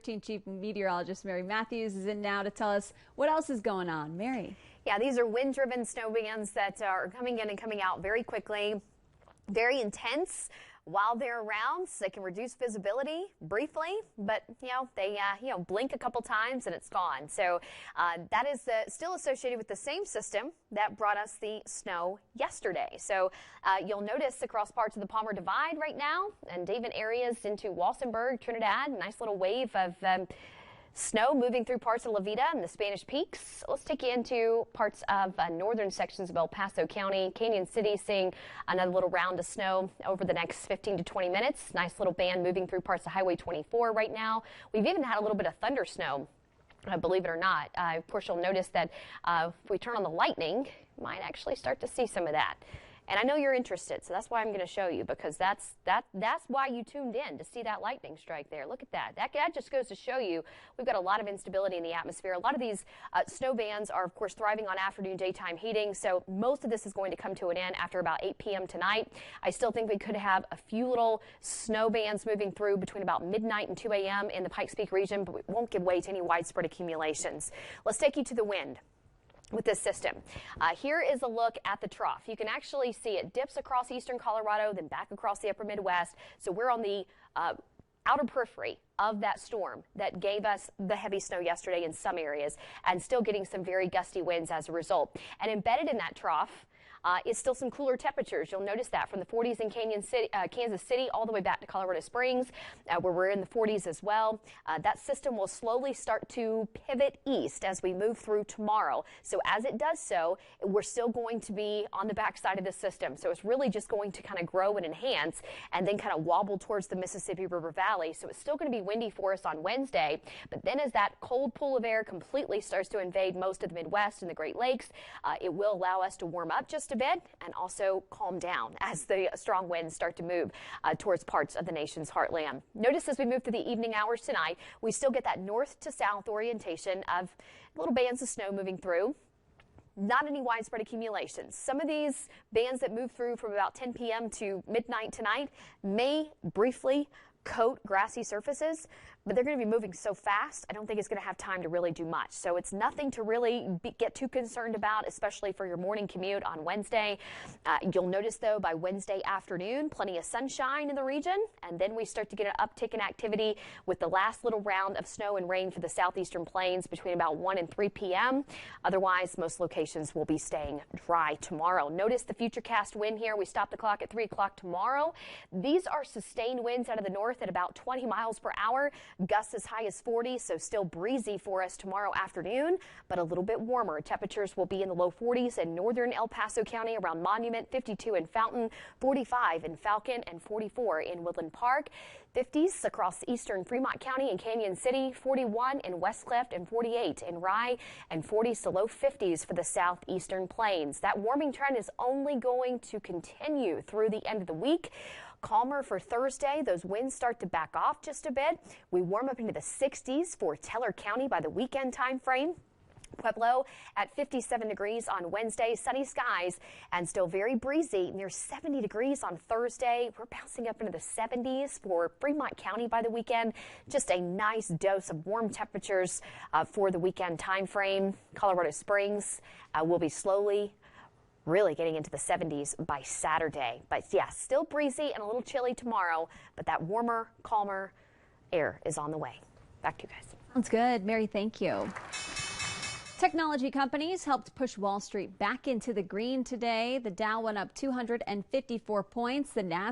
Chief Meteorologist Mary Matthews is in now to tell us what else is going on. Mary. Yeah, these are wind-driven snow bands that are coming in and coming out very quickly, very intense. While they're around, so they can reduce visibility briefly, but they blink a couple times and it's gone. So that is still associated with the same system that brought us the snow yesterday. So you'll notice across parts of the Palmer Divide right now and even areas into Walsenburg, Trinidad, nice little wave of snow moving through parts of La Vida and the Spanish Peaks. Let's take you into parts of northern sections of El Paso County. Canyon City seeing another little round of snow over the next 15 to 20 minutes. Nice little band moving through parts of Highway 24 right now. We've even had a little bit of thunder snow. Believe it or not. Of course, you'll notice that if we turn on the lightning, you might actually start to see some of that. And I know you're interested, so that's why I'm going to show you, because that's why you tuned in, to see that lightning strike there. Look at that. That just goes to show you we've got a lot of instability in the atmosphere. A lot of these snow bands are, of course, thriving on afternoon daytime heating, so most of this is going to come to an end after about 8 p.m. tonight. I still think we could have a few little snow bands moving through between about midnight and 2 a.m. in the Pikes Peak region, but we won't give way to any widespread accumulations. Let's take you to the wind with this system. Here is a look at the trough. You can actually see it dips across eastern Colorado, then back across the upper Midwest. So we're on the outer periphery of that storm that gave us the heavy snow yesterday in some areas, and still getting some very gusty winds as a result. And embedded in that trough is still some cooler temperatures. You'll notice that from the 40s in Kansas City all the way back to Colorado Springs, where we're in the 40s as well. That system will slowly start to pivot east as we move through tomorrow. So as it does so, we're still going to be on the backside of the system. So it's really just going to kind of grow and enhance and then kind of wobble towards the Mississippi River Valley. So it's still going to be windy for us on Wednesday. But then as that cold pool of air completely starts to invade most of the Midwest and the Great Lakes, it will allow us to warm up just a bit and also calm down as the strong winds start to move towards parts of the nation's heartland. Notice as we move through the evening hours tonight, we still get that north to south orientation of little bands of snow moving through. Not any widespread accumulations. Some of these bands that move through from about 10 p.m. to midnight tonight may briefly coat grassy surfaces, but they're going to be moving so fast, I don't think it's going to have time to really do much. So it's nothing to really get too concerned about, especially for your morning commute on Wednesday. You'll notice, though, by Wednesday afternoon, plenty of sunshine in the region, and then we start to get an uptick in activity with the last little round of snow and rain for the southeastern plains between about 1 and 3 p.m. Otherwise, most locations will be staying dry tomorrow. Notice the FUTURECAST wind here. We stop the clock at 3 o'clock tomorrow. These are sustained winds out of the north at about 20 miles per hour. Gusts as high as 40, so still breezy for us tomorrow afternoon, but a little bit warmer. Temperatures will be in the low 40s in northern El Paso County around Monument, 52 in Fountain, 45 in Falcon, and 44 in Woodland Park. 50s across eastern Fremont County and Canyon City, 41 in Westcliff, and 48 in Rye, and 40s to low 50s for the southeastern plains. That warming trend is only going to continue through the end of the week. Calmer for Thursday. Those winds start to back off just a bit. We warm up into the 60s for Teller County by the weekend time frame. Pueblo at 57 degrees on Wednesday, sunny skies and still very breezy, near 70 degrees on Thursday. We're bouncing up into the 70s for Fremont County by the weekend. Just a nice dose of warm temperatures for the weekend time frame. Colorado Springs will be slowly really getting into the 70s by Saturday. But yeah, still breezy and a little chilly tomorrow, but that warmer, calmer air is on the way. Back to you guys. Sounds good. Mary, thank you. Technology companies helped push Wall Street back into the green today. The Dow went up 254 points. The Nasdaq